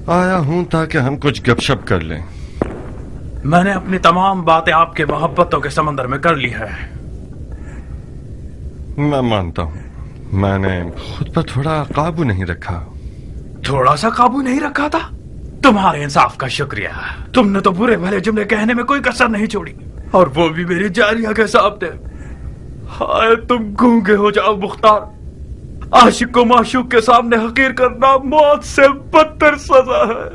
آیا ہوں تاکہ ہم کچھ گپ شپ کر لیں. میں نے اپنی تمام باتیں آپ کے محبتوں کے سمندر میں کر لی ہے. میں مانتا ہوں میں نے خود پر تھوڑا قابو نہیں رکھا. تھوڑا سا قابو نہیں رکھا تھا؟ تمہارے انصاف کا شکریہ. تم نے تو برے بھلے جملے کہنے میں کوئی کسر نہیں چھوڑی، اور وہ بھی میری جاریہ کے سامنے. ہائے تم گونگے ہو جاؤ مختار. عاشق کو معشوق کے سامنے حقیر کرنا موت سے بدتر سزا ہے.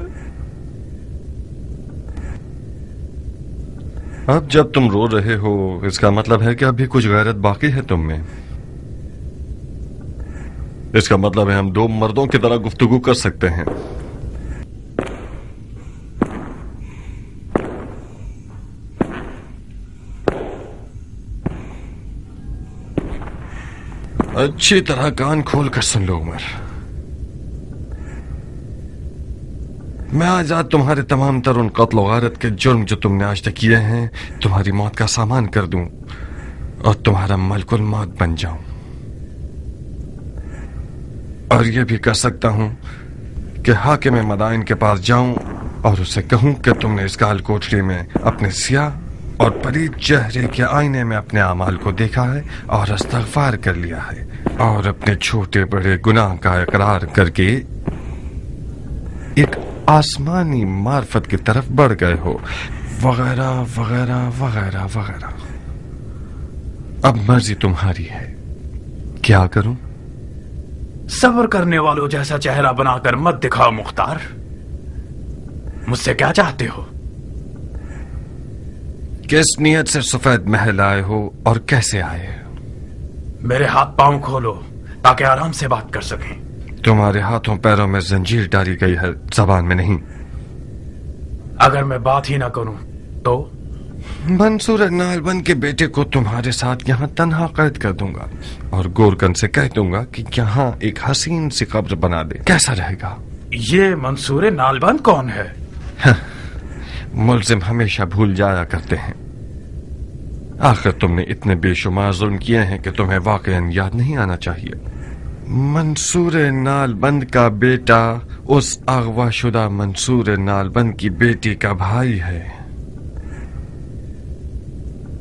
اب جب تم رو رہے ہو اس کا مطلب ہے کہ ابھی کچھ غیرت باقی ہے تم میں. اس کا مطلب ہے ہم دو مردوں کی طرح گفتگو کر سکتے ہیں. اچھی طرح کان کھول کر سن لو عمر. میں آج تمہارے تمام تر ان قتل و غارت کے جرم جو تم نے آج تک کیے ہیں تمہاری موت کا سامان کر دوں اور تمہارا ملک الموت بن جاؤں. اور یہ بھی کر سکتا ہوں کہ حاکم مدائن کے پاس جاؤں اور اسے کہوں کہ تم نے اس کال کوٹری میں اپنے سیاہ اور پلید چہرے کے آئینے میں اپنے اعمال کو دیکھا ہے اور استغفار کر لیا ہے اور اپنے چھوٹے بڑے گناہ کا اقرار کر کے ایک آسمانی معرفت کی طرف بڑھ گئے ہو، وغیرہ وغیرہ وغیرہ وغیرہ. اب مرضی تمہاری ہے. کیا کروں؟ صبر کرنے والوں جیسا چہرہ بنا کر مت دکھاؤ مختار. مجھ سے کیا چاہتے ہو؟ کس نیت سے سفید محل آئے ہو اور کیسے آئے؟ میرے ہاتھ پاؤں کھولو تاکہ آرام سے بات کر سکیں. تمہارے ہاتھوں پیروں میں زنجیر ڈالی گئی ہے، زبان میں نہیں. اگر میں بات ہی نہ کروں تو؟ منصور نالبند کے بیٹے کو تمہارے ساتھ یہاں تنہا قید کر دوں گا اور گورکن سے کہہ دوں گا کہ یہاں ایک حسین سی قبر بنا دے. کیسا رہے گا؟ یہ منصور نالبند کون ہے؟ ملزم ہمیشہ بھول جایا کرتے ہیں. آخر تم نے اتنے بے شمار ظلم کیے ہیں کہ تمہیں واقعاً یاد نہیں آنا چاہیے. منصور نالبند کا بیٹا اس اغوا شدہ منصور نالبند کی بیٹی کا بھائی ہے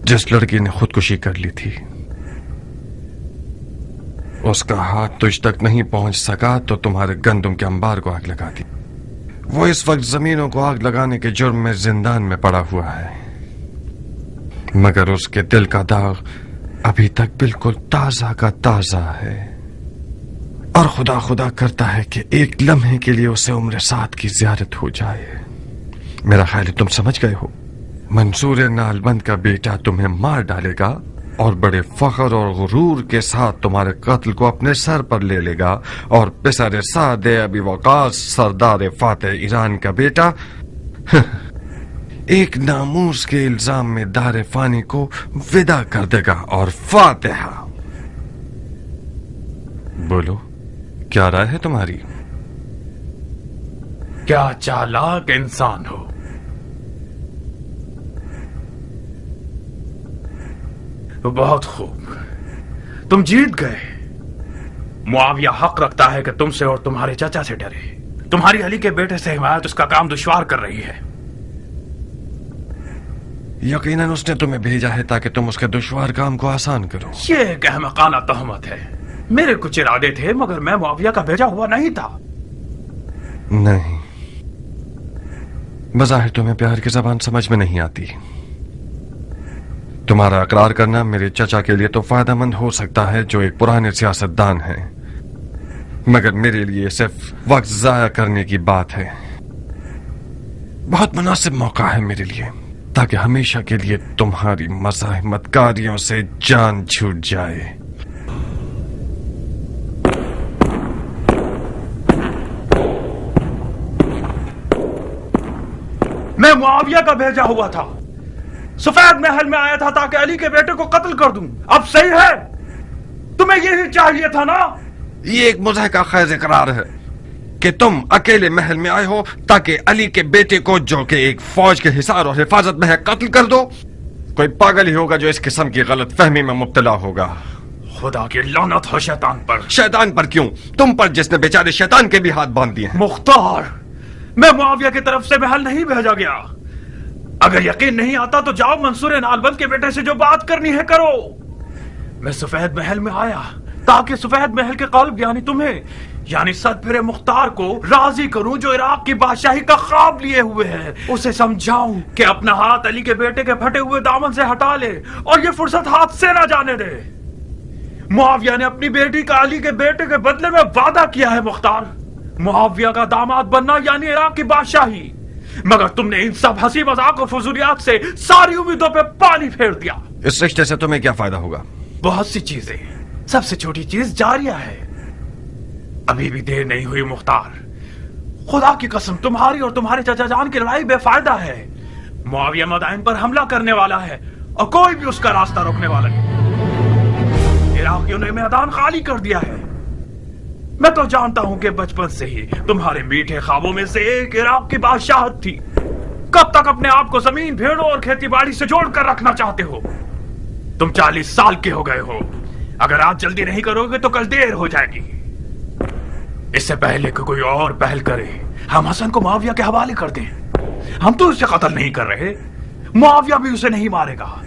جس لڑکی نے خودکشی کر لی تھی. اس کا ہاتھ تجھ تک نہیں پہنچ سکا تو تمہارے گندم کے انبار کو آگ لگا دی. وہ اس وقت زمینوں کو آگ لگانے کے جرم میں زندان میں پڑا ہوا ہے، مگر اس کے دل کا داغ ابھی تک بالکل تازہ کا تازہ ہے اور خدا خدا کرتا ہے کہ ایک لمحے کے لیے اسے عمر سعد کی زیارت ہو جائے. میرا خیال ہے تم سمجھ گئے ہو. منصور نالبند کا بیٹا تمہیں مار ڈالے گا اور بڑے فخر اور غرور کے ساتھ تمہارے قتل کو اپنے سر پر لے لے گا، اور پسر سعد ابی وقاص سردار فاتح ایران کا بیٹا ایک ناموس کے الزام میں دار فانی کو ودا کر دے گا. اور فاتحہ. بولو کیا رائے ہے تمہاری؟ کیا چالاک انسان ہو. بہت خوب، تم جیت گئے. معاویہ حق رکھتا ہے کہ تم سے اور تمہارے چچا سے ڈرے. تمہاری علی کے بیٹے سے حمایت اس کا کام دشوار کر رہی ہے. یقیناً اس نے تمہیں بھیجا ہے تاکہ تم اس کے دشوار کام کو آسان کرو. یہ ایک احمقانہ تہمت ہے. میرے کچھ ارادے تھے مگر میں معاویہ کا بھیجا ہوا نہیں تھا. نہیں، بظاہر تمہیں پیار کی زبان سمجھ میں نہیں آتی. تمہارا اقرار کرنا میرے چچا کے لیے تو فائدہ مند ہو سکتا ہے جو ایک پرانے سیاستدان ہیں، مگر میرے لیے صرف وقت ضائع کرنے کی بات ہے. بہت مناسب موقع ہے میرے لیے تاکہ ہمیشہ کے لیے تمہاری مزاحمت کاریوں سے جان چھوٹ جائے. میں معاویہ کا بھیجا ہوا تھا، سفید محل میں آیا تھا تاکہ علی کے بیٹے کو قتل کر دوں. اب صحیح ہے؟ تمہیں یہی چاہیے تھا نا؟ یہ ایک مضحکہ خیز اقرار ہے کہ تم اکیلے محل میں آئے ہو تاکہ علی کے بیٹے کو جو کہ ایک فوج کے حصار اور حفاظت میں ہے قتل کر دو. کوئی پاگل ہی ہوگا جو اس قسم کی غلط فہمی میں مبتلا ہوگا. خدا کی لعنت ہو شیطان پر. شیطان پر کیوں؟ تم پر جس نے بیچارے شیطان کے بھی ہاتھ باندھ دیے ہیں. مختار، मैं मुआविया की तरफ से महल नहीं भेजा गया। अगर यकीन नहीं आता तो जाओ मंसूर नालबंद के बेटे से जो बात करनी है करो। मैं सफेद महल में आया ताकि सफेद महल के कल्ब यानी तुम्हें यानी सदफिर मुख्तार को राजी करूं जो इराक की बादशाही का ख्वाब लिए हुए है। उसे समझाऊं कि अपना हाथ अली के बेटे के फटे हुए दामन से हटा ले और ये फुर्सत हाथ से ना जाने दे। मुआविया ने अपनी बेटी का अली के बेटे के बदले में वादा किया है मुख्तार, मुआविया का दामाद बनना यानी इराक की बादशाही। मगर तुमने इन सब हंसी मजाक और फजूलियात से सारी उम्मीदों पे पानी फेर दिया। इस रिश्ते से तुम्हें क्या फायदा होगा? बहुत सी चीजें, सबसे छोटी चीज जारिया है। अभी भी देर नहीं हुई मुख्तार, खुदा की कसम तुम्हारी और तुम्हारे चाचा जान की लड़ाई बेफायदा है। मुआविया मदाइन पर हमला करने वाला है और कोई भी उसका रास्ता रोकने वाला नहीं। इराकियों ने मैदान खाली कर दिया है। मैं तो जानता हूं कि बचपन से ही तुम्हारे मीठे ख्वाबों में से एक इराक की बादशाहत थी। कब तक अपने आप को जमीन, भेड़ों और खेती बाड़ी से जोड़कर रखना चाहते हो? तुम 40 साल के हो गए हो। अगर आज जल्दी नहीं करोगे तो कल देर हो जाएगी। इससे पहले कि कोई और पहल करे, हम हसन को मुआविया के हवाले कर दें। हम तो उसे कत्ल नहीं कर रहे, मुआविया भी उसे नहीं मारेगा।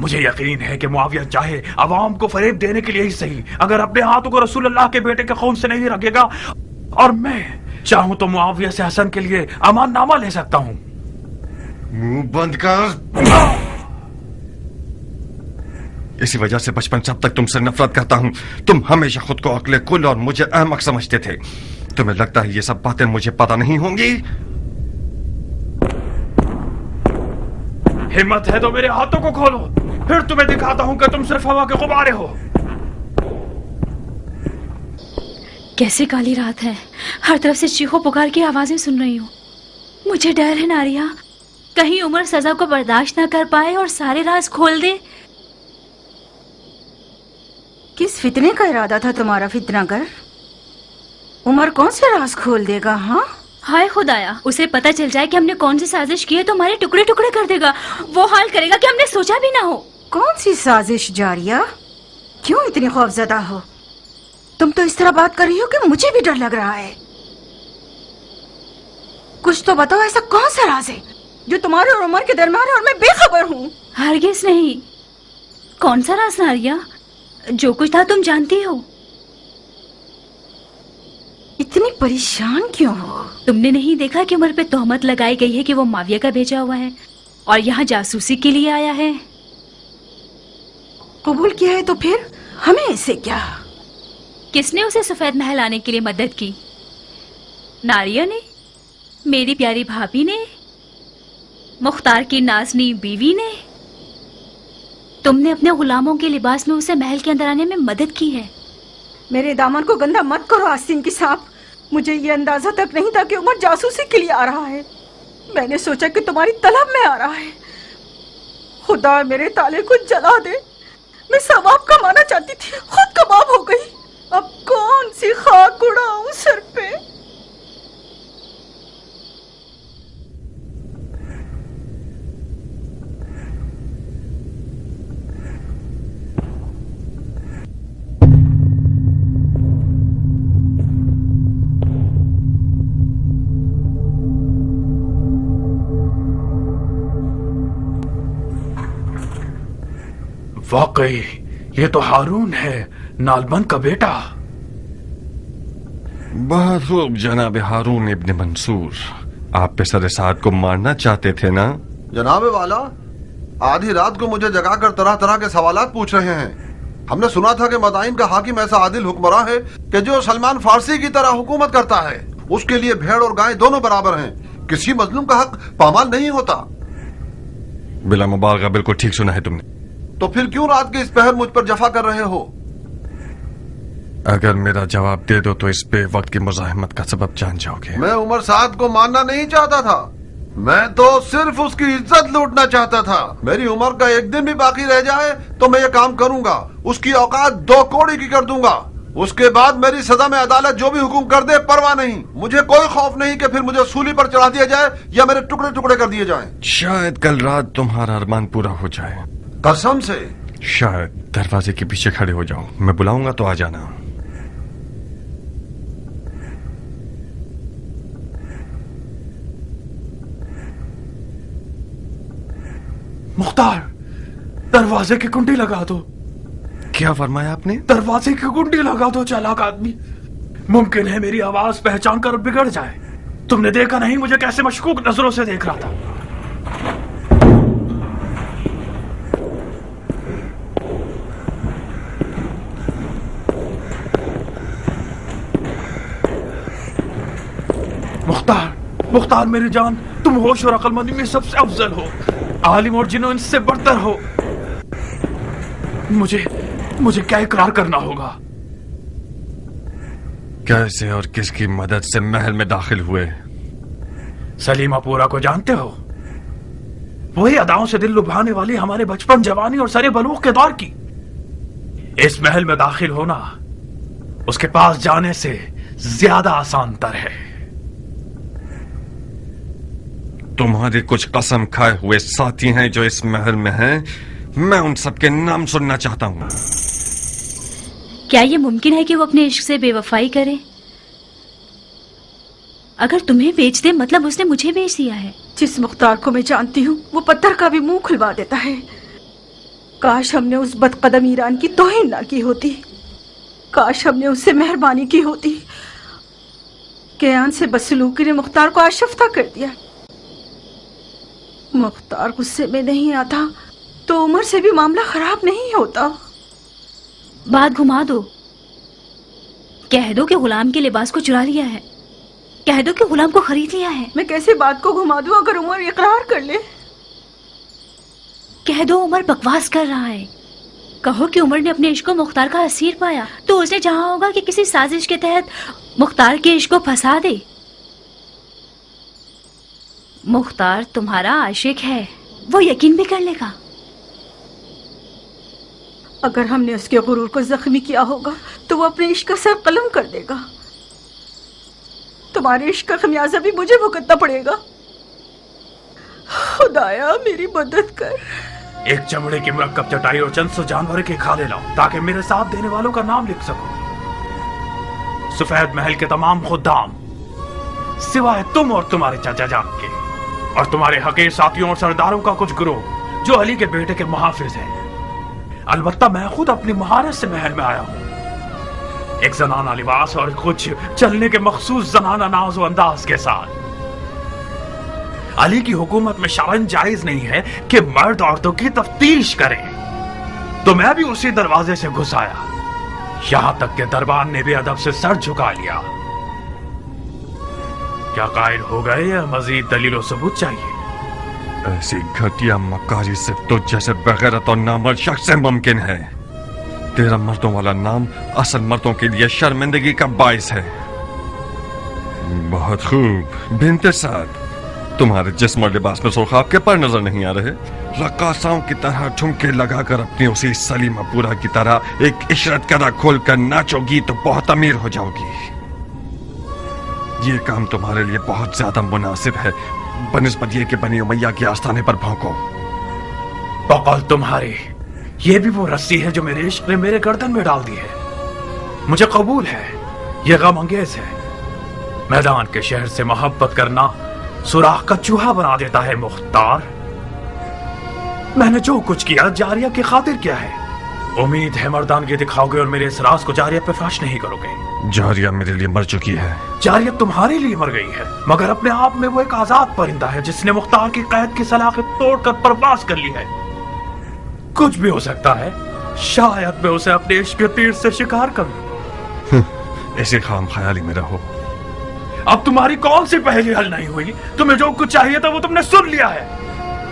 मुझे यकीन है कि मुआविया चाहे अवाम को फरेब देने के लिए ही सही, अगर अपने हाथों को रसूल अल्लाह के बेटे के खून से नहीं रखेगा, और मैं चाहूं तो मुआविया से हसन के लिए अमाननामा ले सकता हूं। मुंह बंद कर। इसी वजह से बचपन से अब तक तुमसे नफरत करता हूं। तुम हमेशा खुद को अक्ल कुल और मुझे अहमक समझते थे। तुम्हें लगता है ये सब बातें मुझे पता नहीं होंगी? हिम्मत है तो मेरे हाथों को खोलो, फिर तुम्हें दिखाता हूं कि तुम सिर्फ हवा के गुब्बारे हो। कैसी काली रात है, हर तरफ से चीखों पुकार की आवाजें सुन रही हूँ। मुझे डर है नारिया, कहीं उमर सजा को बर्दाश्त ना कर पाए और सारे राज खोल दे। किस फितने का इरादा था तुम्हारा फितनागर? उमर कौन से राज खोल देगा? हाँ, हाय खुदाया, उसे पता चल जाए कि हमने कौन सी साजिश की है तो हमारे टुकड़े टुकड़े कर देगा। वो हाल करेगा कि हमने सोचा भी ना हो। कौन सी साजिश जारिया? क्यों इतनी खौफजदा हो? तुम तो इस तरह बात कर रही हो कि मुझे भी डर लग रहा है। कुछ तो बताओ, ऐसा कौन सा राज है जो तुम्हारे और उमर के दरमियान है और मैं बेखबर हूँ? हरगिज नहीं। कौन सा राज नारिया? जो कुछ था तुम जानती हो। इतनी परेशान क्यों हो? तुमने नहीं देखा कि उमर पे तोहमत लगाई गई है कि वो मुआविया का भेजा हुआ है और यहाँ जासूसी के लिए आया है? कबूल किया है तो फिर हमें इससे क्या? किसने उसे सफेद महल आने के लिए मदद की? नारिया ने, मेरी प्यारी भाभी ने, मुख्तार की नाज़नी बीवी ने। तुमने अपने गुलामों के लिबास में उसे महल के अंदर आने में मदद की है। मेरे दामन को गंदा मत करो आस्तीन की साहब। मुझे ये अंदाजा तक नहीं था कि उमर जासूसी के लिए आ रहा है। मैंने सोचा कि तुम्हारी तलब में आ रहा है। खुदा मेरे ताले को जला दे। मैं सवाब कमाना चाहती थी, खुद कबाब हो गई। अब कौन सी खाक उड़ाऊं सर पे? वाकई ये तो हारून है, नालबंद का बेटा। बहुत खूब जनाब हारून इब्न मंसूर, आप पे सर साद को मारना चाहते थे ना? जनाब वाला, आधी रात को मुझे जगाकर तरह तरह के सवालात पूछ रहे हैं। हमने सुना था कि मदाइन का हाकिम ऐसा आदिल हुक्मरां है कि जो सलमान फारसी की तरह हुकूमत करता है। उसके लिए भेड़ और गाय दोनों बराबर हैं। किसी मजलूम का हक पामाल नहीं होता। बिला मुबालगा बिल्कुल ठीक सुना है तुमने। तो फिर क्यों रात के इस पहर मुझ पर जफा कर रहे हो? अगर मेरा जवाब दे दो तो इस बेवक्त की मुजाहिमत का सबब जान जाओगे। मैं उमर साद को मारना नहीं चाहता था, मैं तो सिर्फ उसकी इज्जत लूटना चाहता था। मेरी उम्र का एक दिन भी बाकी रह जाए तो मैं ये काम करूंगा। उसकी औकात 2 कौड़ी की कर दूंगा। उसके बाद मेरी सजा में अदालत जो भी हुक्म कर दे परवाह नहीं। मुझे कोई खौफ नहीं कि फिर मुझे सूली पर चढ़ा दिया जाए या मेरे टुकड़े टुकड़े कर दिए जाएं। शायद कल रात तुम्हारा अरमान पूरा हो जाए। कसम से। शायद दरवाजे के पीछे खड़े हो जाओ, मैं बुलाऊंगा तो आ जाना। मुख्तार, दरवाजे की कुंडी लगा दो। क्या फरमाया आपने? दरवाजे की कुंडी लगा दो चालाक आदमी। मुमकिन है मेरी आवाज पहचान कर बिगड़ जाए। तुमने देखा नहीं मुझे कैसे मशकूक नजरों से देख रहा था। मुख्तार मेरी जान, तुम होश और अक्लमंदी में सबसे अफजल हो, आलिम और जिन्हों इनसे बढ़तर हो। मुझे क्या इकरार करना होगा? कैसे और किसकी मदद से महल में दाखिल हुए? सलीमापुरा को जानते हो? वही अदाओं से दिल लुभाने वाली हमारे बचपन, जवानी और सरे बलूग के दौर की। इस महल में दाखिल होना उसके पास जाने से ज्यादा आसान तर है। तुम्हारे कुछ कसम खाए हुए साथी हैं जो इस महल में हैं। मैं उन सबके नाम सुनना चाहता हूं। क्या ये मुमकिन है कि वो अपने इश्क से बेवफाई करे? अगर तुम्हें बेच दे मतलब उसने मुझे बेच दिया है। जिस मुख्तार को मैं जानती हूँ वो पत्थर का भी मुंह खुलवा देता है। काश हमने उस बदकदम ईरान की तौहीन ना की होती। काश हमने उससे मेहरबानी की होती। कयान से बदसलूकी ने मुख्तार को आशफ्ता कर दिया। मुख्तार गुस्से में नहीं आता तो उमर से भी मामला खराब नहीं होता। बात घुमा दो। कह दो कि गुलाम के लिबास को चुरा लिया है। कह दो कि गुलाम को खरीद लिया है। मैं कैसे बात को घुमा दूं अगर उमर इकरार कर ले? कह दो उमर बकवास कर रहा है। कहो कि उमर ने अपने इश्क को मुख्तार का असीर पाया तो उसने चाहा होगा कि किसी साजिश के तहत मुख्तार के इश्क को फंसा दे। मुख्तार तुम्हारा आशिक है, वो यकीन भी कर लेगा। अगर हमने उसके गुरूर को जख्मी किया होगा तो वो अपने इश्क का सर कलम कर देगा। तुम्हारे इश्क का खमियाजा भी मुझे भुगतना पड़ेगा। खुदाया मेरी मदद कर। एक चमड़े की मरकब चटाई और चंद सौ जानवरों के खाले लाओ ताकि मेरे साथ देने वालों का नाम लिख सकूं। सफेद महल के तमाम खुद्दाम सिवाय तुम और तुम्हारे चाचा जान के, और तुम्हारे हकीर साथियों और सरदारों का कुछ गिरोह जो अली के बेटे के मुहाफिज हैं। अलबत्ता मैं खुद अपनी महारत से महल में आया हूं, एक जनाना लिबास और कुछ चलने के मखसूस जनाना नाज़ो अंदाज के साथ। अली की हुकूमत में शरन जायज नहीं है कि मर्द औरतों की तफ्तीश करें, तो मैं भी उसी दरवाजे से घुस आया। यहां तक कि दरबार ने भी अदब से सर झुका लिया। क्या कायल हो गए या मजीद दलील और सबूत चाहिए? ऐसी घटिया मकारी सिर्फ तुझ जैसे बगैरत और नामर्द शख्स से मुमकिन है। तेरा मर्दों वाला नाम असल मर्दों के लिए शर्मिंदगी का बाइस है। बहुत खूब बिन्ते साद, तुम्हारे जिस्म और लिबास में सुर्खाब के पर नजर नहीं आ रहे। रक्कासाओं की तरह ठुमके लगाकर अपनी उसी सलीमापुरा की तरह एक इशरत करा खोल कर नाचोगी तो बहुत अमीर हो जाओगी। ये काम तुम्हारे लिए बहुत ज्यादा मुनासिब है बनिस्बत ये कि बनी उमैया के आस्थाने पर भौंको। बकौल तुम्हारी, ये भी वो रस्सी है जो मेरे इश्क ने मेरे गर्दन में डाल दी है। मुझे कबूल है, ये गम अंगेज है। मैदान के शहर से मोहब्बत करना सुराख का चूहा बना देता है मुख्तार। मैंने जो कुछ किया जारिया की खातिर किया है। उम्मीद है मर्दानगी दिखाओगे और मेरे इस राज को जारिया पे फाश नहीं करोगे। जारिया मेरे लिए मर चुकी है। जारिया तुम्हारे लिए मर गई है, मगर अपने आप में वो एक आजाद परिंदा है जिसने मुख्तार की कैद की सलाखें तोड़कर परवाज कर ली है। कुछ भी हो सकता है, शायद मैं उसे अपने इश्क के तीर से शिकार करूं। ऐसे खाम ख्याली में रहो। अब तुम्हारी कौन सी पहेली हल नहीं हुई? तुम्हें जो कुछ चाहिए था वो तुमने सुन लिया है।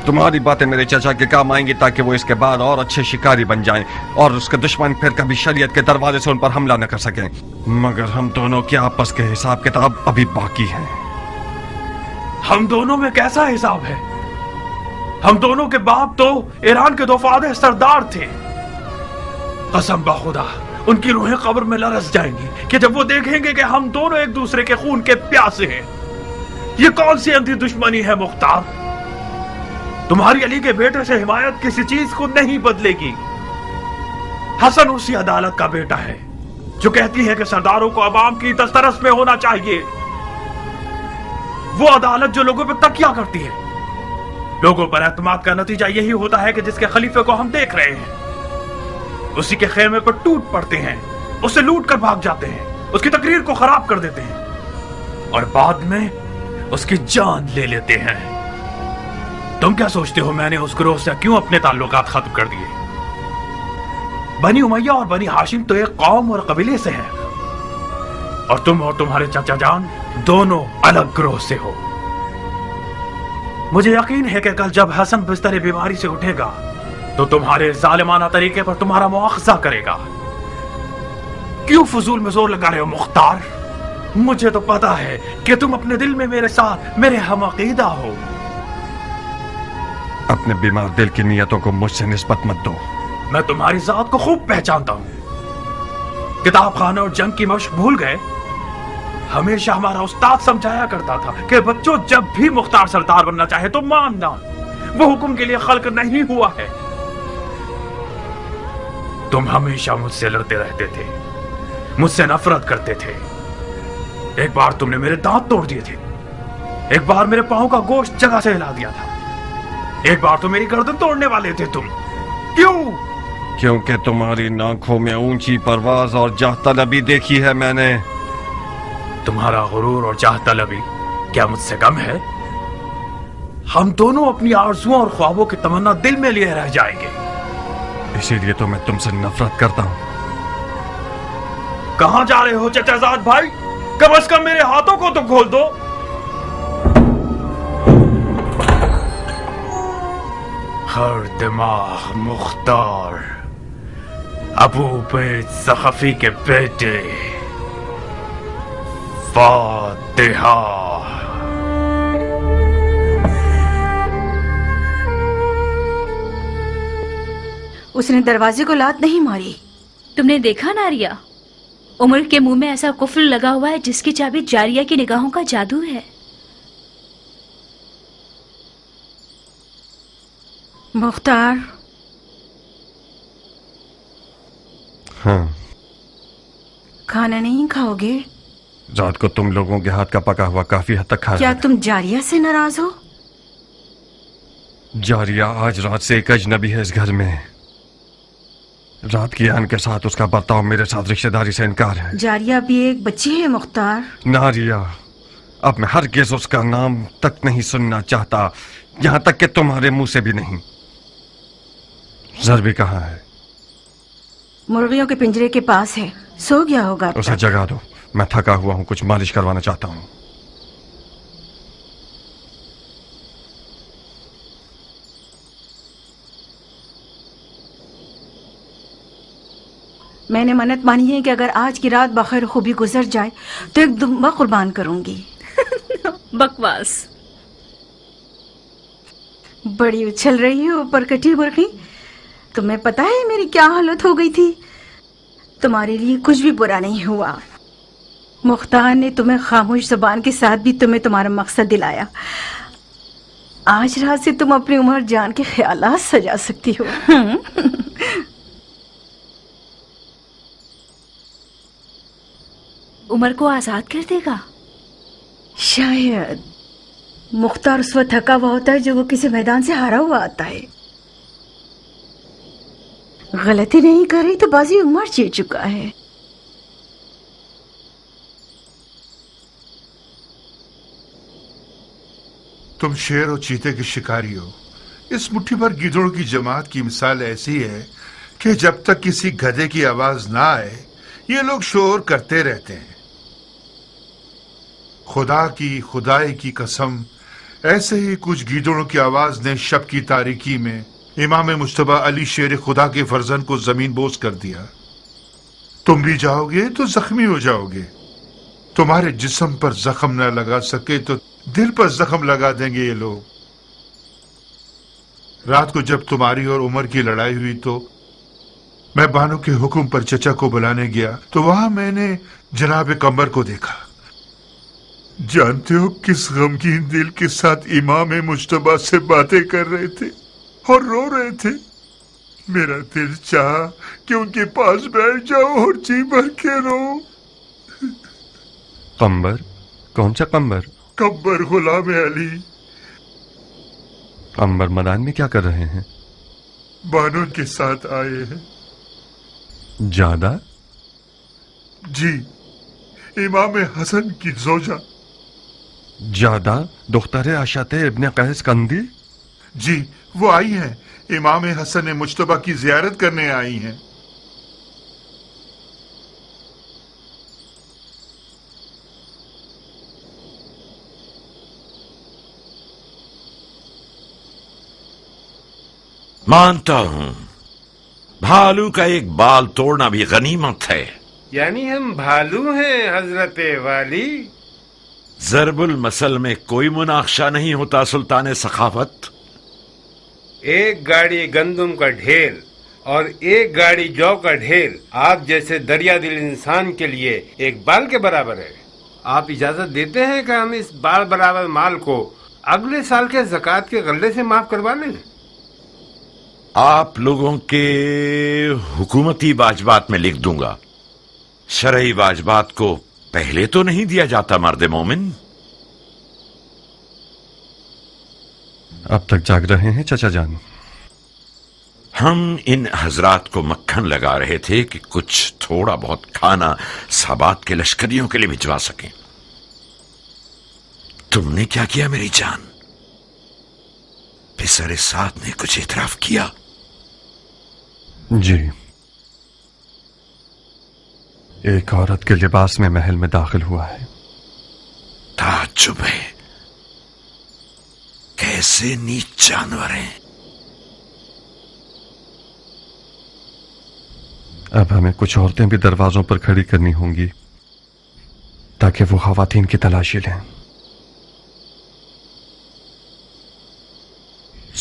तुम्हारी बातें मेरे चाचा के काम आएंगी ताकि वो इसके बाद और अच्छे शिकारी बन जाएं और उसके दुश्मन फिर कभी शरीयत के दरवाजे से उन पर हमला न कर सकें। मगर हम दोनों के आपस के हिसाब किताब अभी बाकी हैं। हम दोनों में कैसा हिसाब है? हम दोनों के बाप तो ईरान के दो फादे सरदार थे। कसम बखुदा उनकी रूहें कब्र में लरस जाएंगी कि जब वो देखेंगे कि हम दोनों एक दूसरे के खून के प्यासे हैं। ये कौन सी अंधी दुश्मनी है मुख्तार? तुम्हारी अली के बेटे से हिमायत किसी चीज को नहीं बदलेगी। हसन उसी अदालत का बेटा है जो कहती है कि सरदारों को अवाम की दस्तरस में होना चाहिए। वो अदालत जो लोगों पे तकिया करती है। लोगों पर एतमाद का नतीजा यही होता है कि जिसके खलीफे को हम देख रहे हैं उसी के खेमे पर टूट पड़ते हैं, उसे लूट कर भाग जाते हैं, उसकी तकरीर को खराब कर देते हैं और बाद में उसकी जान ले लेते हैं। तुम क्या सोचते हो मैंने उस गिरोह से क्यों अपने ताल्लुकात खत्म कर दिए? बनी उमैया और बनी हाशिम तो एक कौम और कबीले से हैं और तुम और तुम्हारे चाचा जान दोनों अलग गिरोह से हो। मुझे यकीन है कि कल जब हसन बिस्तर बीमारी से उठेगा तो तुम्हारे जालिमाना तरीके पर तुम्हारा मुआखजा करेगा। क्यों फजूल में जोर लगा रहे हो मुख्तार? मुझे तो पता है कि तुम अपने दिल में मेरे साथ मेरे हमअकीदा हो। अपने बीमार दिल की नियतों को मुझसे निस्बत मत दो। मैं तुम्हारी जात को खूब पहचानता हूं। किताब खाना और जंग की मशक भूल गए? हमेशा हमारा उस्ताद समझाया करता था कि बच्चों जब भी मुख्तार सरदार बनना चाहे तो मानना, वो हुक्म के लिए खल्क नहीं हुआ है। तुम हमेशा मुझसे लड़ते रहते थे, मुझसे नफरत करते थे। एक बार तुमने मेरे दांत तोड़ दिए थे, एक बार मेरे पांव का गोश्त जगह से हिला दिया था, एक बार तो मेरी गर्दन तोड़ने वाले थे तुम। क्यों? क्योंकि तुम्हारी आंखों में ऊंची परवाज और जाह तलबी देखी है मैंने। तुम्हारा गुरूर और चाह तलबी क्या मुझसे कम है? हम दोनों अपनी आरज़ुओं और ख्वाबों की तमन्ना दिल में लिए रह जाएंगे। इसीलिए तो मैं तुमसे नफरत करता हूं। कहां जा रहे हो चचाजाद भाई? कम से कम मेरे हाथों को तो खोल दो। हर दिमाग मुख्तार, अबू बैद सखफी के बेटे, फातिहा। उसने दरवाजे को लात नहीं मारी। तुमने देखा नारिया, उमर के मुंह में ऐसा कुफ्र लगा हुआ है जिसकी चाबी जारिया की निगाहों का जादू है। मुख्तार, हाँ, खाना नहीं खाओगे? रात को तुम लोगों के हाथ का पका हुआ काफी हद तक खाया। क्या तुम जारिया से नाराज हो? जारिया आज रात से एक अजनबी है इस घर में। रात की आन के साथ उसका बर्ताव मेरे साथ रिश्तेदारी से इनकार है। जारिया भी एक बच्ची है मुख्तार। नारिया, अब मैं हरगिज़ उसका नाम तक नहीं सुनना चाहता, यहां तक कि तुम्हारे मुंह से भी नहीं। ज़रबी कहाँ है? मुर्गियों के पिंजरे के पास है, सो गया होगा। उसे जगा दो, मैं थका हुआ हूं, कुछ मालिश करवाना चाहता हूं। मैंने मन्नत मानी है कि अगर आज की रात बखैर खूबी गुजर जाए तो एक दुम्बा कुर्बान करूंगी। बकवास। बड़ी उछल रही हो परकटी मुर्गी। तुम्हें पता है मेरी क्या हालत हो गई थी? तुम्हारे लिए कुछ भी बुरा नहीं हुआ। मुख्तार ने तुम्हें खामोश जुबान के साथ भी तुम्हें तुम्हारा मकसद दिलाया। आज रात से तुम अपनी उम्र जान के ख्यालात सजा सकती हो। उमर को आजाद कर देगा? शायद। मुख्तार उस वक्त थका हुआ होता है जो वो किसी मैदान से हारा हुआ आता है। गलती नहीं कर रही तो बाजी उमर जीत चुका है। तुम शेर और चीते के शिकारी हो। इस मुट्ठी भर गिद्धों की जमात की मिसाल ऐसी है कि जब तक किसी गधे की आवाज ना आए ये लोग शोर करते रहते हैं। खुदा की खुदाई की कसम, ऐसे ही कुछ गीदड़ों की आवाज ने शब की तारीकी में इमाम मुश्तबा अली शेर खुदा के फर्जन को जमीन बोस कर दिया। तुम भी जाओगे तो जख्मी हो जाओगे। तुम्हारे जिस्म पर जख्म न लगा सके तो दिल पर जख्म लगा देंगे ये लोग। रात को जब तुम्हारी और उमर की लड़ाई हुई तो मैं बानो के हुक्म पर चचा को बुलाने गया तो वहां मैंने जनाब कमर को देखा। जानते हो किस गमगीन दिल के साथ इमाम मुश्तबा से बातें कर रहे थे और रो रहे थे। मेरा दिल चाहा कि उनके पास बैठ जाओ और जी भर के रो। कम्बर? कौन सा कम्बर? कब्बर गुलाम अली। अंबर मैदान में क्या कर रहे हैं? बानो के साथ आए हैं। ज्यादा? जी, इमाम हसन की जोजा। ज्यादा दुख्तर आशाते इब्ने कैस कंदी? जी, वो आई हैं। इमाम हसन मुज्तबा की जियारत करने आई हैं। मानता हूं भालू का एक बाल तोड़ना भी गनीमत है। यानी हम भालू हैं हजरत वाली? जरबुल मसल में कोई मुनाक्शा नहीं होता सुल्तान सखावत। एक गाड़ी गंदम का ढेर और एक गाड़ी जौ का ढेर आप जैसे दरिया दिल इंसान के लिए एक बाल के बराबर है। आप इजाजत देते हैं कि हम इस बाल बराबर माल को अगले साल के ज़कात के गल्ले से माफ करवा लें? आप लोगों के हुकूमती वाजबात में लिख दूंगा। शरई वाजबात को पहले तो नहीं दिया जाता मर्द मोमिन। अब तक जाग रहे हैं चचा जान? हम इन हजरात को मक्खन लगा रहे थे कि कुछ थोड़ा बहुत खाना साबात के लश्करियों के लिए भिजवा सकें। तुमने क्या किया मेरी जान? पिसरे साथ ने कुछ इतराफ किया? जी, एक औरत के लिबास में महल में दाखिल हुआ है। ताज्जुब है, कैसे नीच जानवर हैं। अब हमें कुछ औरतें भी दरवाजों पर खड़ी करनी होंगी ताकि वो खवातीन की तलाशी लें।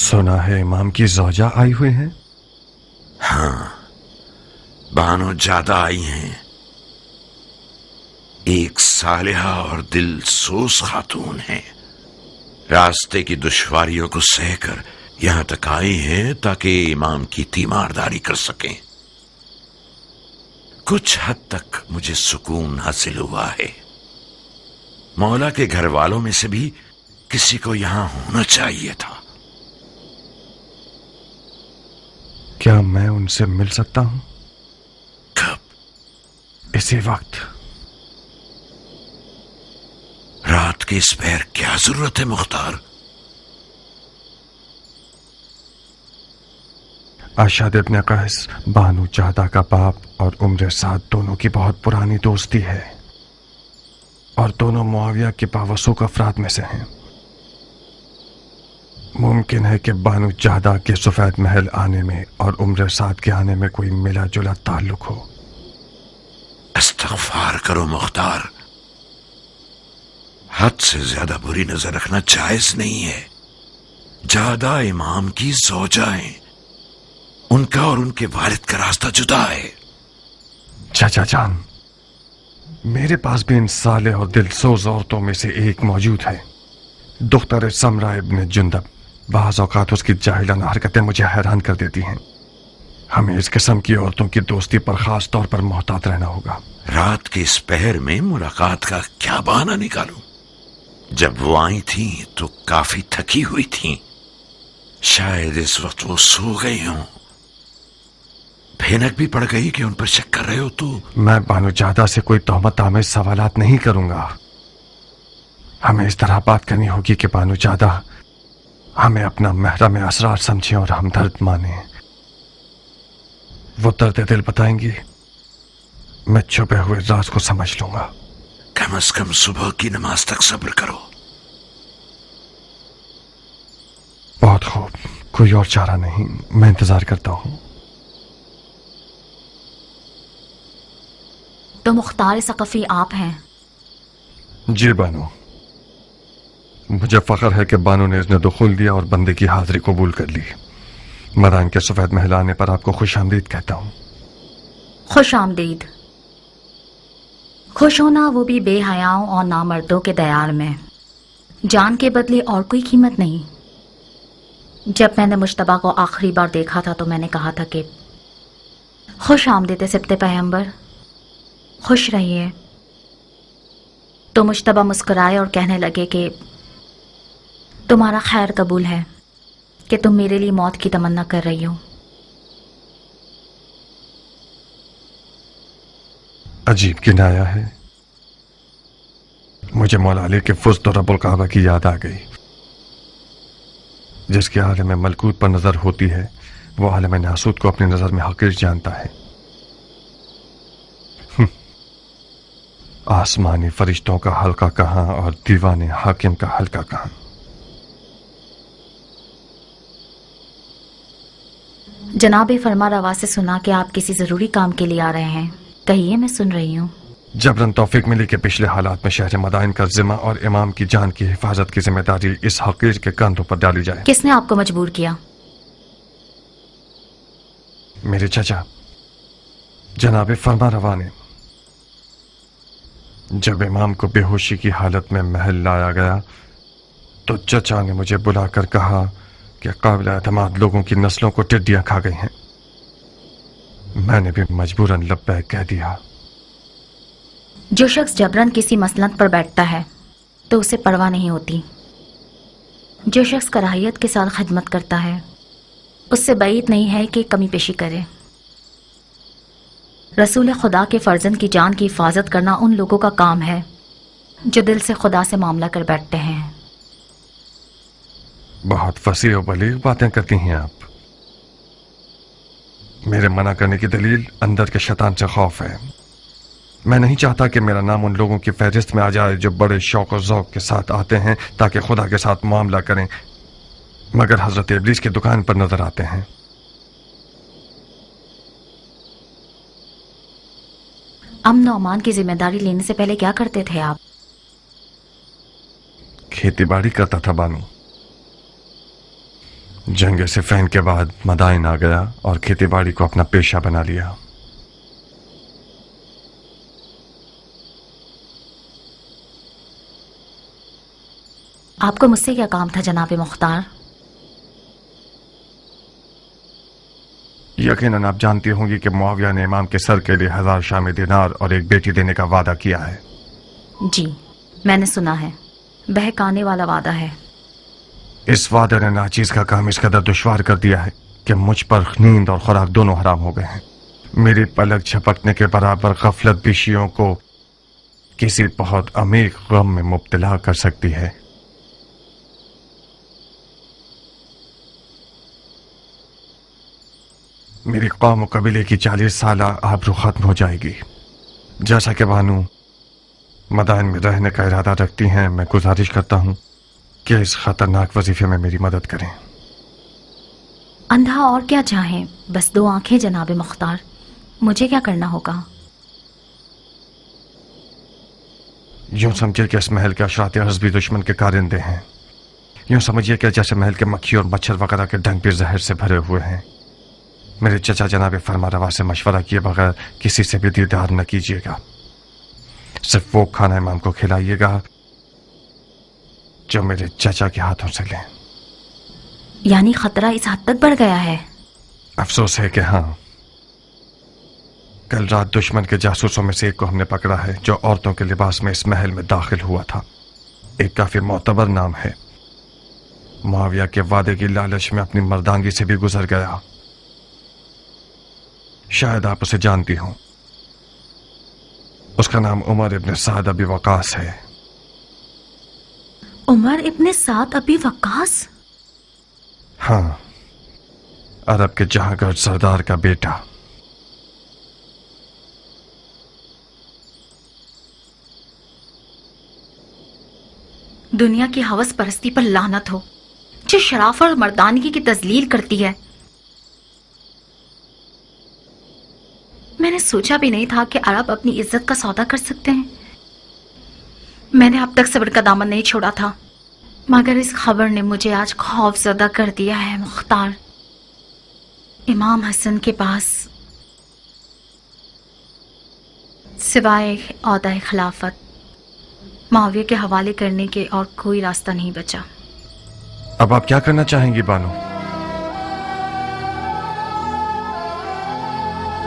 सुना है इमाम की ज़ौजा आई हुई हैं? हाँ, बानो ज्यादा आई हैं। एक सालिहा और दिल सोस खातून है। रास्ते की दुश्वारियों को सहकर यहां तक आई हैं ताकि इमाम की तीमारदारी कर सकें। कुछ हद तक मुझे सुकून हासिल हुआ है। मौला के घर वालों में से भी किसी को यहां होना चाहिए था। क्या मैं उनसे मिल सकता हूं? कब? इसी वक्त। रात के इस पैर क्या जरूरत है मुख्तार? अशाद इब्ने कैस बानू चाहदा का बाप और उम्र साद दोनों की बहुत पुरानी दोस्ती है और दोनों मुआविया के पावसों अफराद में से हैं। मुमकिन है कि बानू चाहदा के सफेद महल आने में और उम्र साद के आने में कोई मिला जुला ताल्लुक हो। इस्तग़फ़ार करो मुख्तार, हद से ज्यादा बुरी नजर रखना जायज नहीं है। ज्यादा इमाम की ज़ौजा है, उनका और उनके वालिद का रास्ता जुदा है। चाचा जान, मेरे पास भी इन साले और दिलसोज औरतों में से एक मौजूद है। दुख्तर समरा इब्न जुंदब। बाज़ औक़ात उसकी जाहिलाना हरकतें मुझे हैरान कर देती हैं। हमें इस किस्म की औरतों की दोस्ती पर खास तौर पर मोहतात रहना होगा। रात के इस पहर में मुलाकात का क्या बहाना निकालूं? जब वो आई थी तो काफी थकी हुई थी। शायद इस वक्त वो सो गई हों। भैनक भी पड़ गई कि उन पर शक कर रहे हो तो? मैं बानूजादा से कोई तोहमत आमेज सवालात नहीं करूंगा। हमें इस तरह बात करनी होगी कि बानूजादा हमें अपना महरम असरार समझें और हमदर्द माने। वो दर्द दिल बताएंगी, मैं छुपे हुए राज को समझ लूंगा। कम से कम सुबह की नमाज तक सब्र करो। बहुत खूब, कोई और चारा नहीं, मैं इंतजार करता हूं। तो मुख्तार सकफी आप हैं? जी बानो, मुझे फख्र है कि बानो ने इसने दुखुल दिया और बंदे की हाजिरी कबूल कर ली। मैदान के सफेद महल आने पर आपको खुश आमदीद कहता हूं। खुश आमदीद। खुश होना वो भी बेहयाओं और नामर्दों के दयार में। जान के बदले और कोई कीमत नहीं। जब मैंने मुश्तबा को आखिरी बार देखा था तो मैंने कहा था कि खुश आमदीद सिब्ते पैगंबर, खुश रहिए। तो मुश्तबा मुस्कुराए और कहने लगे कि तुम्हारा खैर कबूल है। कि तुम मेरे लिए मौत की तमन्ना कर रही हो। अजीब किनाया है। मुझे मौला अली के फुज़्त और रब्बुल काबा की याद आ गई। जिसके आलम मलकूत पर नजर होती है वो आलम नासूत को अपनी नजर में हकीर जानता है। आसमानी फरिश्तों का हल्का कहां और दीवाने हाकिम का हल्का कहां। जनाब फरमा रवा से सुना कि आप किसी जरूरी काम के लिए आ रहे हैं। कहिए, मैं सुन रही हूँ। जबरन तौफीक मिली के पिछले हालात में शहर मदाइन का जिम्मा और इमाम की जान की हिफाजत की जिम्मेदारी इस हकीर के कंधों पर डाली जाए। किसने आपको मजबूर किया? मेरे चचा जनाब फरमा रवा ने। जब इमाम को बेहोशी की हालत में महल लाया गया तो चचा ने मुझे बुलाकर कहा कि काबिल एतमाद लोगों की नस्लों को टिड्डियां खा गई हैं। मैंने भी मजबूरन लब्बैक कह दिया। जो शख्स जबरन किसी मसनद पर बैठता है तो उसे परवाह नहीं होती। जो शख्स कराहियत के साथ खिदमत करता है उससे बैद नहीं है कि कमी पेशी करे। रसूल खुदा के फर्जंद की जान की हिफाजत करना उन लोगों का काम है जो दिल से खुदा से मामला कर बैठते हैं। बहुत फसी और बलीग बातें करती हैं आप। मेरे मना करने की दलील अंदर के शैतान से खौफ है। मैं नहीं चाहता कि मेरा नाम उन लोगों की फहरिस्त में आ जाए जो बड़े शौक और ज़ौक़ के साथ आते हैं ताकि खुदा के साथ मामला करें, मगर हजरत इब्लीस की दुकान पर नजर आते हैं। अमन और अमान की जिम्मेदारी लेने से पहले क्या करते थे आप? खेती बाड़ी करता था बानू। जंग सिफ़ैन के बाद मदाइन आ गया और खेती बाड़ी को अपना पेशा बना लिया। आपको मुझसे क्या काम था जनाब मुख्तार? यकीनन आप जानती होंगी कि मुआविया ने इमाम के सर के लिए 1000 शामी दिनार और एक बेटी देने का वादा किया है। जी, मैंने सुना है। बहकाने वाला वादा है। इस वादे ने नाचीज का काम इस कदर दुश्वार कर दिया है कि मुझ पर नींद और खुराक दोनों हराम हो गए हैं। मेरी पलक झपकने के बराबर गफलत भी शियों को किसी बहुत अमीर गम में मुब्तला कर सकती है। मेरी कौम और कबीले की 40 साल आबरू खत्म हो जाएगी। जैसा कि बानू मदाइन में रहने का इरादा रखती हैं, मैं गुजारिश करता हूं कि इस खतरनाक वजीफे में मेरी मदद करें। अंधा और क्या चाहें, बस 2 आंखें जनाब मुख्तार। मुझे क्या करना होगा? यूं समझिए कि इस महल के अशरात अर्ज़ भी दुश्मन के कारिंदे हैं। यूं समझिए कि जैसे महल के मक्खी और मच्छर वगैरह के डंक भी जहर से भरे हुए हैं। मेरे चचा जनाब फरमा रवा से मशवरा किए बगैर किसी से भी दीदार न कीजिएगा। सिर्फ वो खाना इमाम को खिलाइएगा जो मेरे चचा के हाथों से लें। यानी खतरा इस हद तक बढ़ गया है? अफसोस है कि हाँ। कल रात दुश्मन के जासूसों में से एक को हमने पकड़ा है जो औरतों के लिबास में इस महल में दाखिल हुआ था। एक काफी मोतबर नाम है। मुआविया के वादे की लालच में अपनी मर्दांगी से भी गुजर गया। शायद आप उसे जानती हो। उसका नाम उमर इब्न साद अबी वकास है। उमर इब्न साद अबी वकास? हाँ, अरब के जहांगीर सरदार का बेटा। दुनिया की हवस परस्ती पर लानत हो जो शराफत और मर्दानगी की तजलील करती है। मैंने सोचा भी नहीं था कि अरब अपनी इज्जत का सौदा कर सकते हैं। मैंने अब तक सब्र का दामन नहीं छोड़ा था, मगर इस खबर ने मुझे आज खौफजदा कर दिया है। मुख्तार, इमाम हसन के पास सिवाय औहदा खिलाफत मुआविया के हवाले करने के और कोई रास्ता नहीं बचा। अब आप क्या करना चाहेंगी बानो?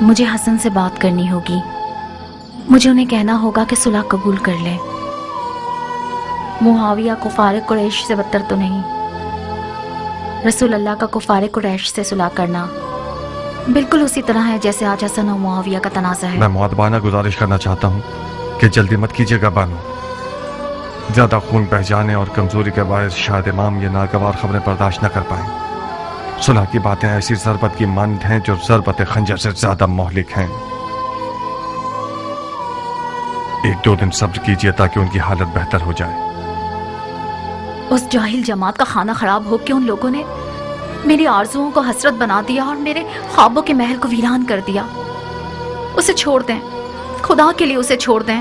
मुझे हसन से बात करनी होगी। मुझे उन्हें कहना होगा कि सुलह कबूल कर ले। मुआविया को फारिग कुरैश से बदतर तो नहीं। रसूल अल्लाह का कुफार कुरैश से सुलह करना बिल्कुल उसी तरह है जैसे आज हसन और मुआविया का तनाज़ा है। मैं मुअद्दबाना गुजारिश करना चाहता हूँ कि जल्दी मत कीजिएगा बानो। ज्यादा खून बह जाने और कमजोरी के बायस शायद इमाम ये नागवार खबरें बर्दाश्त न कर पाए। सुलह की बातें ऐसी ज़रबत की मानद हैं जो ज़रबत खंजर से ज्यादा मोहलिक हैं। 1-2 दिन सब्र कीजिए ताकि उनकी हालत बेहतर हो जाए। उस जाहिल जमात का खाना खराब हो के उन लोगों ने मेरी आरज़ुओं को हसरत बना दिया और मेरे ख्वाबों के महल को वीरान कर दिया। उसे छोड़ दें, खुदा के लिए उसे छोड़ दें।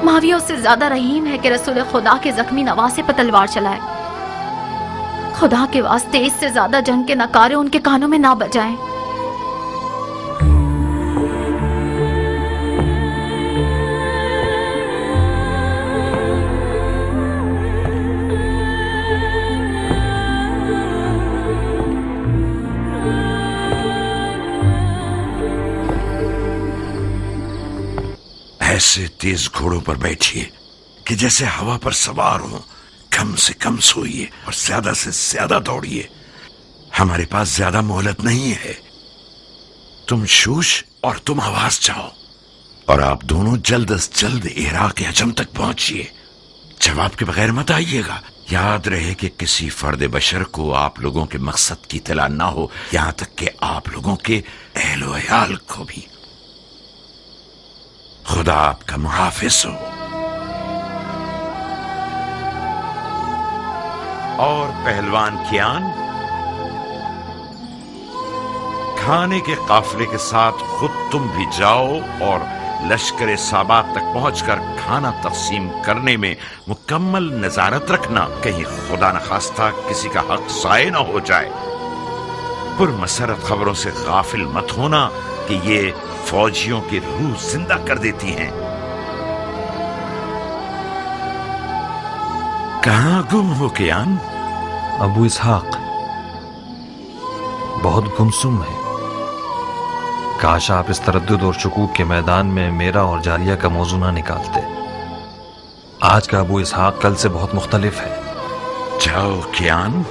मुआविया उससे ज्यादा रहीम है कि रसूल खुदा के जख्मी नवासे पर तलवार चलाए। खुदा के वास्ते इससे ज्यादा जंग के नकारे उनके कानों में ना बजाएं। ऐसे तेज घोड़ों पर बैठिए कि जैसे हवा पर सवार हो। कम से कम सोइए और ज्यादा से ज्यादा दौड़िए। हमारे पास ज्यादा मोहलत नहीं है। तुम शूश और तुम हवास जाओ और आप दोनों जल्द अज जल्द इराक अजम तक पहुंचिए। जवाब के बगैर मत आइएगा। याद रहे कि किसी फर्द बशर को आप लोगों के मकसद की इत्तला ना हो, यहां तक कि आप लोगों के अहलो अयाल को भी। खुदा आपका मुहाफिज हो। और पहलवान कियान, खाने के काफिले के साथ खुद तुम भी जाओ और लश्कर साबात तक पहुंचकर खाना तकसीम करने में मुकम्मल नजारत रखना। कहीं खुदा न खास्ता किसी का हक ज़ाय न हो जाए। पुरमसरत खबरों से गाफिल मत होना कि ये फौजियों की रूह जिंदा कर देती हैं। कहां गुम हो कियान? अबू इसहाक बहुत गुमसुम है। काश आप इस तरद्दुद और शुकूक के मैदान में मेरा और जारिया का मौजू ना निकालते। आज का अबू इसहाक कल से बहुत मुख्तलिफ है। जाओ कियान,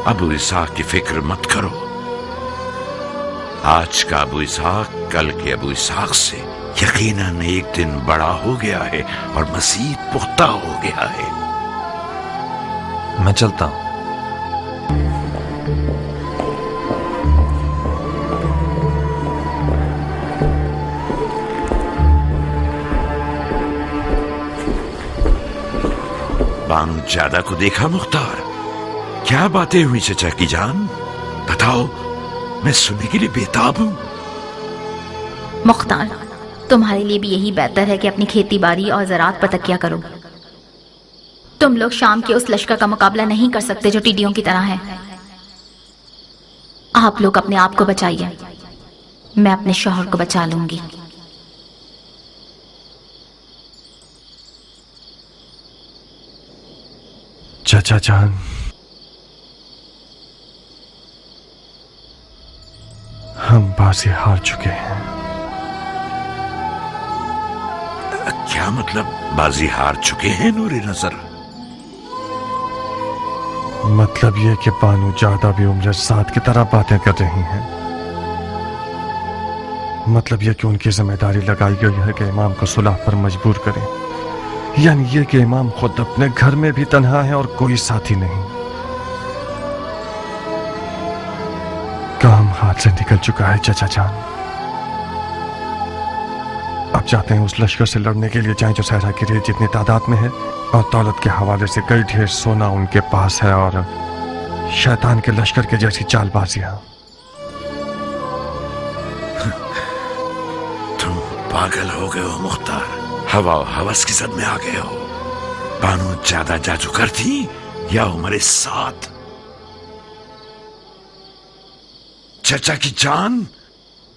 अबू इसहाक की फिक्र मत करो। आज का अबू इसहाक कल के अबू इसहाक से यकीनन एक दिन बड़ा हो गया है और मज़ीद पुख्ता हो गया है। मैं चलता हूं। बानू ज्यादा को देखा मुख्तार? क्या बातें हुई चचा की जान? बताओ, मैं सुनने के लिए बेताब हूं। मुख्तार, तुम्हारे लिए भी यही बेहतर है कि अपनी खेती बाड़ी और ज़राअत पर तकिया करो। तुम लोग शाम के उस लश्कर का मुकाबला नहीं कर सकते जो टिड्डियों की तरह है। आप लोग अपने आप को बचाइए, मैं अपने शौहर को बचा लूंगी। चाचा जान, हम बाजी हार चुके हैं। क्या मतलब बाजी हार चुके हैं नूरे नजर? मतलब ये कि बानू ज्यादा भी उम्र साथ की तरह बातें कर रही हैं। मतलब ये कि उनकी जिम्मेदारी लगाई गई है कि इमाम को सुलह पर मजबूर करें। यानी ये कि इमाम खुद अपने घर में भी तन्हा है और कोई साथी नहीं। काम हाथ से निकल चुका है चाचा जान। अब चाहते हैं उस लश्कर से लड़ने के लिए जाएं जो सहरा की रेत जितनी तादाद में है, और दौलत के हवाले से कई ढेर सोना उनके पास है, और शैतान के लश्कर के जैसी चालबाजियां। तुम पागल हो गए हो मुख्तार, हवा हवस की जद में आ गए हो। बानू ज्यादा जादूगर थी या हमारे साथ? चचा की जान,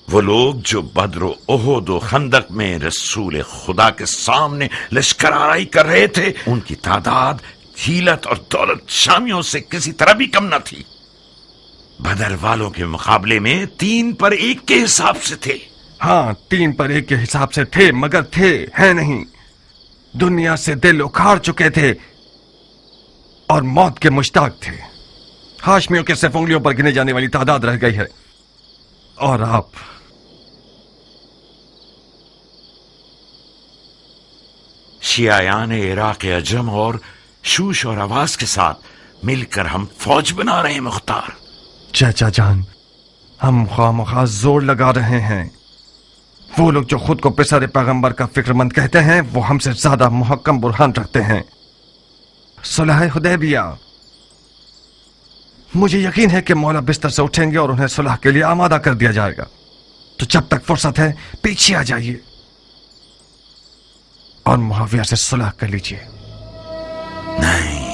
वो लोग जो बद्र ओहद और खंदक में रसूल खुदा के सामने लश्कर आराई कर रहे थे, उनकी तादाद हिलत और दौलत शामियों से किसी तरह भी कम न थी। बदर वालों के मुकाबले में 3 पर 1 के हिसाब से थे। हाँ, 3 पर 1 के हिसाब से थे, मगर थे है नहीं। दुनिया से दिल उखाड़ चुके थे। और मौत के मुश्ताक थे। हाशमियों के सिर्फ उंगलियों पर गिने जाने वाली तादाद रह गई है, और आप शियायान इराक अजम और शूश और आवाज के साथ मिलकर हम फौज बना रहे हैं मुख्तार। चाचा जान, हम खामखा जोर लगा रहे हैं। वो लोग जो खुद को पिसर पैगंबर का फिक्रमंद कहते हैं, वो हमसे ज्यादा मुहक्कम बुरहान रखते हैं। सुलह हुदैबिया, मुझे यकीन है कि मौला बिस्तर से उठेंगे और उन्हें सुलह के लिए आमादा कर दिया जाएगा। तो जब तक फुर्सत है पीछे आ जाइए और मुआविया से सुलह कर लीजिए। नहीं,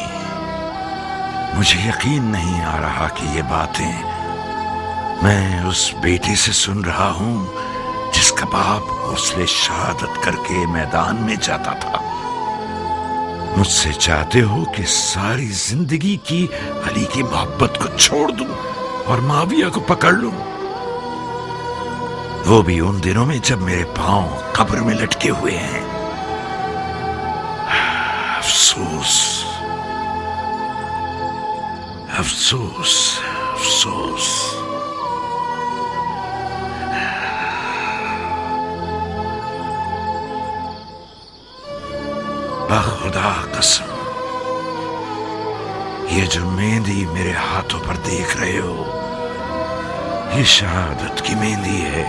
मुझे यकीन नहीं आ रहा कि ये बातें मैं उस बेटे से सुन रहा हूं जिसका बाप गौसले शहादत करके मैदान में जाता था। मुझसे चाहते हो कि सारी जिंदगी की अली की मोहब्बत को छोड़ दूं और माविया को पकड़ लूं, वो भी उन दिनों में जब मेरे पांव कब्र में लटके हुए हैं। अफसोस, अफसोस, अफसोस। खुदा कसम, ये जो मेहंदी मेरे हाथों पर देख रहे हो, ये शहादत की मेहंदी है।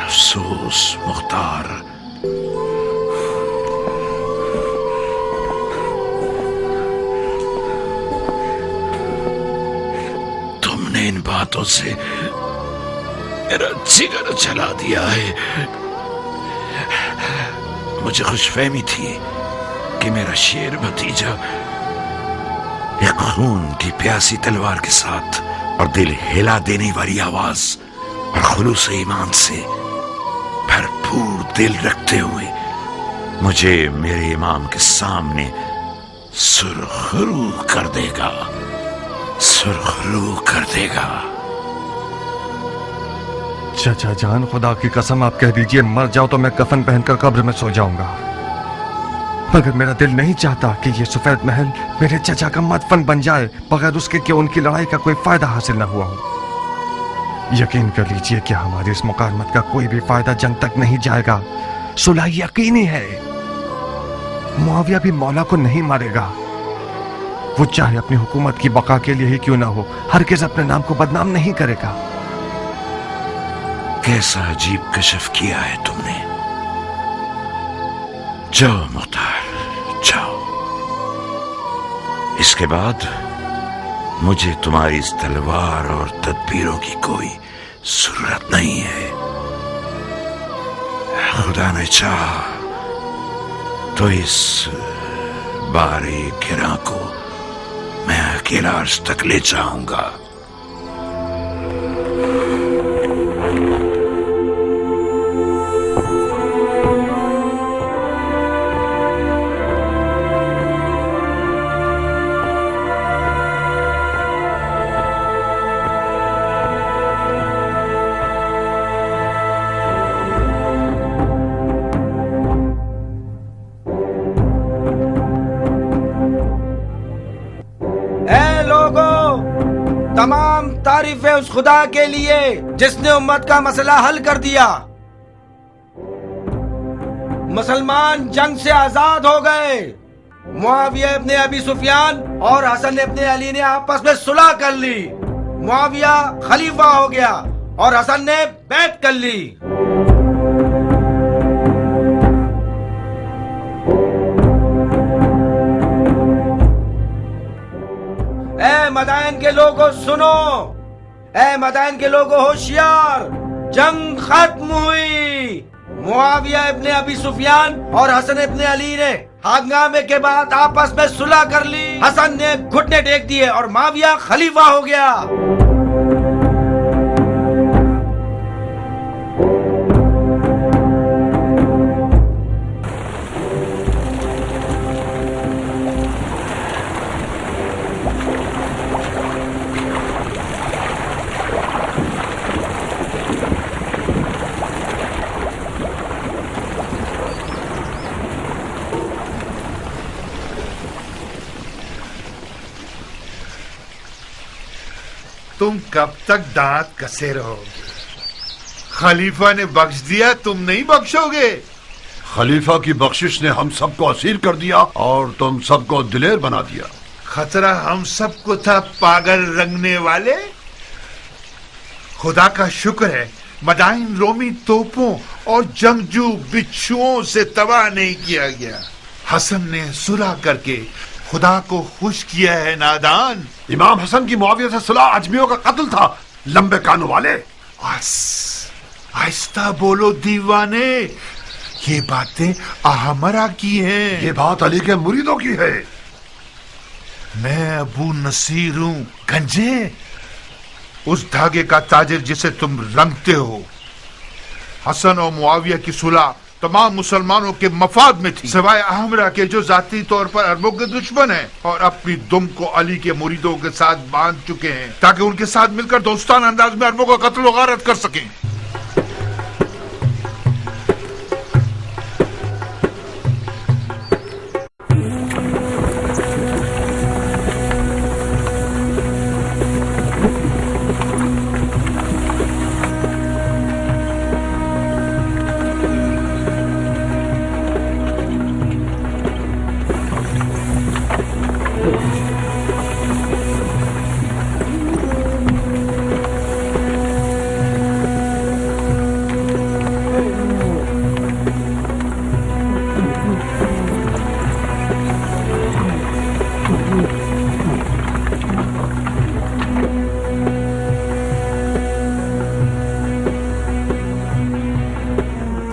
अफसोस मुख्तार, तुमने इन बातों से मेरा जिगर जला दिया है। मुझे खुशफहमी थी कि मेरा शेर भतीजा एक खून की प्यासी तलवार के साथ और दिल हिला देने वाली आवाज और खुलूस ईमान से भरपूर दिल रखते हुए मुझे मेरे इमाम के सामने सुरखरू कर देगा, सुरखरू कर देगा। चाचा जान, खुदा की कसम आप कह दीजिए मर जाओ तो मैं कफन पहनकर कब्र में सो जाऊंगा, मगर मेरा दिल नहीं चाहता कि ये सफेद महल मेरे चाचा का मदफन बन जाए बगैर उसके कि उनकी लड़ाई का कोई फायदा हासिल न हुआ हो। यकीन कर लीजिए कि हमारी इस मुकालमत का कोई भी फायदा जंग तक नहीं जाएगा। सुलह यकीनी है। मुआविया भी मौला को नहीं मारेगा। वो चाहे अपनी हुकूमत की बका के लिए ही क्यों ना हो, हरगिज़ अपने नाम को बदनाम नहीं करेगा। कैसा अजीब कशफ किया है तुमने। जाओ मुख्तार, जाओ। इसके बाद मुझे तुम्हारी इस तलवार और तदबीरों की कोई जरूरत नहीं है। खुदा ने चाहा तो इस बारे गिरा को मैं अकेला अर्श तक ले जाऊंगा। तमाम तारीफें उस खुदा के लिए जिसने उम्मत का मसला हल कर दिया। मुसलमान जंग से आजाद हो गए। मुआविया इब्ने अबी सुफियान और हसन इब्ने अली ने आपस में सुलह कर ली। मुआविया खलीफा हो गया और हसन ने बैत कर ली। ए मदाइन के लोगों सुनो, ए मदाइन के लोगों होशियार, जंग खत्म हुई। मुआविया इब्ने अबी सुफियान और हसन इब्ने अली ने हंगामे के बाद आपस में सुलह कर ली। हसन ने घुटने टेक दिए और मुआविया खलीफा हो गया। तुम कब तक दांत कसे रहोगे? खलीफा ने बख्श दिया, तुम नहीं बख्शोगे? खलीफा की बख्शिश ने हम सबको असीर कर दिया और तुम सबको दिलेर बना दिया। खतरा हम सबको था, पागल रंगने वाले। खुदा का शुक्र है मदाइन रोमी तोपों और जंगजू बिच्छुओं से तबाह नहीं किया गया। हसन ने सुलह करके खुदा को खुश किया है। नादान, इमाम हसन की मुआविया से सुलह अजमियों का कत्ल था, लंबे कानों वाले। आहिस्ता बोलो दीवाने, ये बातें अहमरा की हैं। ये बात अली के मुरीदों की है। मैं अबू नसीर हूं, गंजे, उस धागे का ताजिर जिसे तुम रंगते हो। हसन और मुआविया की सुलह तमाम मुसलमानों के मफाद में थी, सिवाय अहमरा के जो जाती तौर पर अरबों के दुश्मन हैं और अपनी दुम को अली के मुरीदों के साथ बांध चुके हैं ताकि उनके साथ मिलकर दोस्ताना अंदाज में अरबों का कत्ल व गारत कर सकें।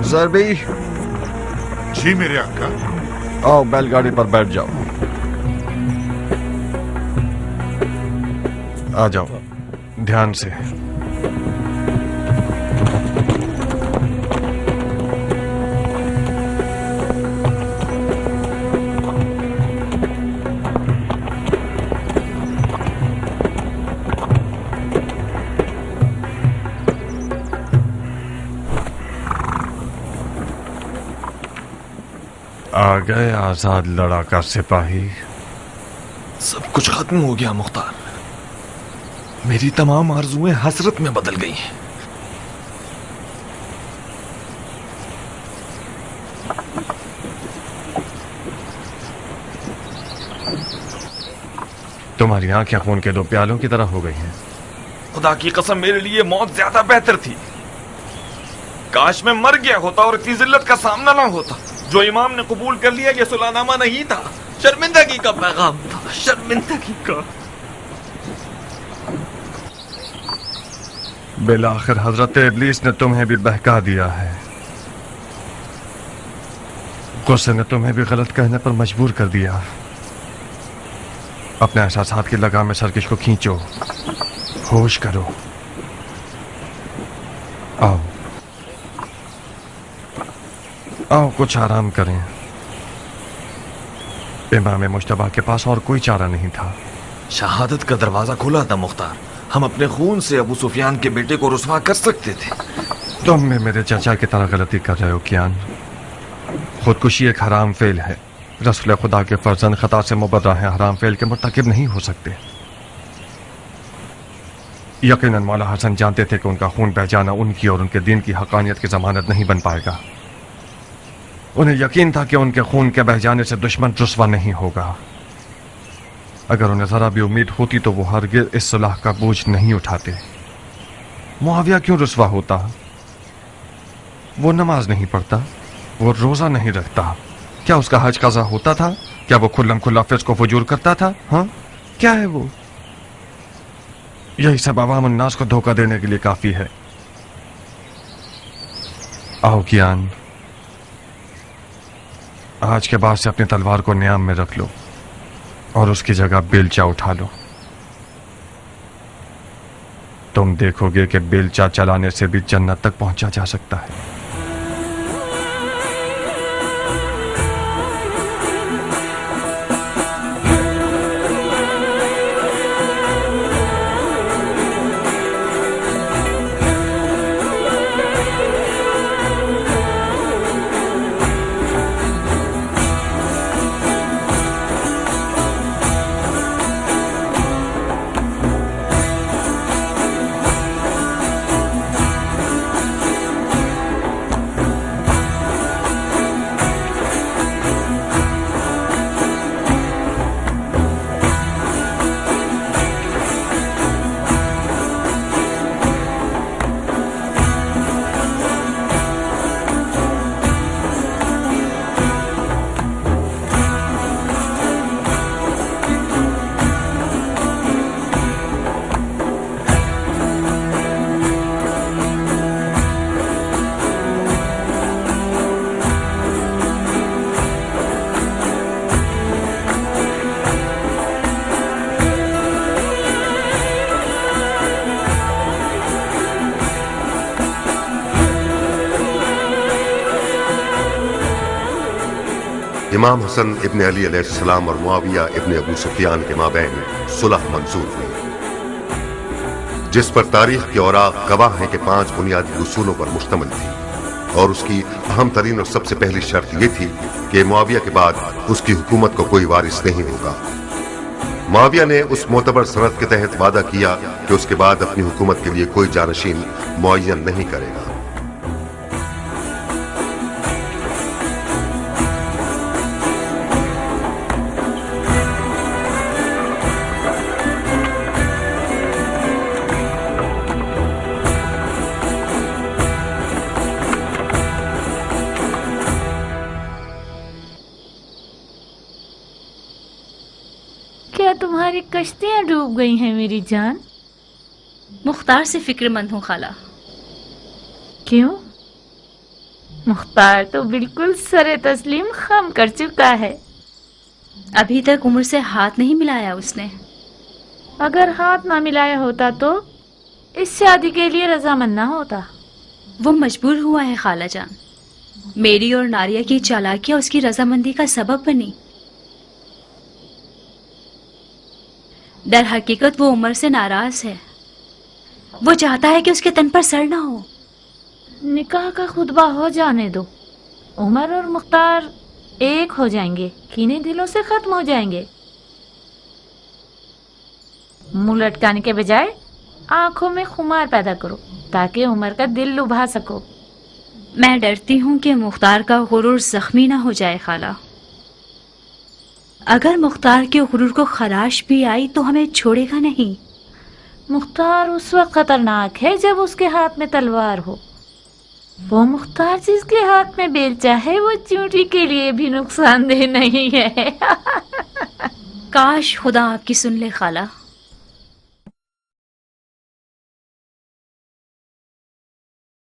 ज़रबी, जी मेरे आका। आओ बैलगाड़ी पर बैठ जाओ। आ जाओ ध्यान से। आ गए आजाद लड़ाका सिपाही। सब कुछ खत्म हो गया मुख्तार। मेरी तमाम आरजुएं हसरत में बदल गई हैं। तुम्हारी आंखें खून के दो प्यालों की तरह हो गई हैं। खुदा की कसम, मेरे लिए मौत ज्यादा बेहतर थी। काश मैं मर गया होता और इतनी जिल्लत का सामना ना होता। जो इमाम ने कबूल कर लिया, ये सुलहनामा नहीं था, शर्मिंदगी का पैगाम था, शर्मिंदगी का। बिलाखिर हजरत इब्लीस ने तुम्हें भी बहका दिया है। गुस्से ने तुम्हें भी गलत कहने पर मजबूर कर दिया। अपने एहसासात की लगाम में सरकश को खींचो, होश करो। आओ आओ, कुछ आराम करें। इमाम मुश्तबा के पास और कोई चारा नहीं था। शहादत का दरवाजा खुला था मुख्तार। हम अपने खून से अबू सुफियान के बेटे को रुसवा कर सकते थे। तुम भी मेरे चाचा की तरह गलती कर रहे हो कियान। खुदकुशी एक हराम फेल है। रसूल खुदा के फर्जंद खता से मुबर्रा है, हराम फेल के मुर्तकिब नहीं हो सकते। यकीनन मौला हसन जानते थे कि उनका खून बह जाना उनकी और उनके दीन की हकानियत की जमानत नहीं बन पाएगा। उन्हें यकीन था कि उनके खून के बह जाने से दुश्मन रुसवा नहीं होगा। अगर उन्हें जरा भी उम्मीद होती तो वो हरगिज़ इस सुलह का बोझ नहीं उठाते। मुआविया क्यों रुसवा होता? वो नमाज नहीं पढ़ता, वो रोजा नहीं रखता। क्या उसका हज कज़ा होता था? क्या वो खुल्लम खुल्ला फिस्क व फुजूर करता था? हाँ, क्या है वो? यही सब अवाम उन्नास को धोखा देने के लिए काफी है। आओ कियान, आज के बाद से अपनी तलवार को न्याम में रख लो और उसकी जगह बेलचा उठा लो। तुम देखोगे कि बेलचा चलाने से भी जन्नत तक पहुंचा जा सकता है। इमाम हसन इब्न अली अलैहिस्सलाम और मुआविया इब्न अबू सुफियान के माबैन सुलह मंजूर हुई, जिस पर तारीख के औराक गवाह हैं कि 5 बुनियादी उसूलों पर मुश्तमिल थी, और उसकी अहम तरीन और सबसे पहली शर्त यह थी कि मुआविया के बाद उसकी हुकूमत को कोई वारिस नहीं होगा। मुआविया ने उस मोतबर सनद के तहत वादा किया कि उसके बाद अपनी हुकूमत के लिए कोई जानशीन मुअय्यन नहीं करेगा। क्या तुम्हारी कश्तियां डूब गई हैं मेरी जान? मुख्तार से फिक्रमंद हूँ खाला। क्यों? मुख्तार तो बिल्कुल सरे तस्लीम खम कर चुका है। अभी तक उमर से हाथ नहीं मिलाया उसने। अगर हाथ ना मिलाया होता तो इस शादी के लिए रजामंद ना होता। वो मजबूर हुआ है खाला जान। मेरी और नारिया की चालाकियां उसकी रजामंदी का सबब बनी। दर हकीकत वो उमर से नाराज है। वो चाहता है कि उसके तन पर सर ना हो। निकाह का खुतबा हो जाने दो। उमर और मुख्तार एक हो जाएंगे, कीने दिलों से खत्म हो जाएंगे। मुंह लटकाने के बजाय आंखों में खुमार पैदा करो ताकि उमर का दिल लुभा सको। मैं डरती हूँ कि मुख्तार का गुरूर जख्मी ना हो जाए खाला। अगर मुख्तार के गुरूर को खराश भी आई तो हमें छोड़ेगा नहीं। मुख्तार उस वक्त खतरनाक है जब उसके हाथ में तलवार हो। वो मुख्तार जिसके हाथ में बेलचा है वो चूंटी के लिए भी नुकसानदेह नहीं है। काश खुदा आपकी सुन ले खाला।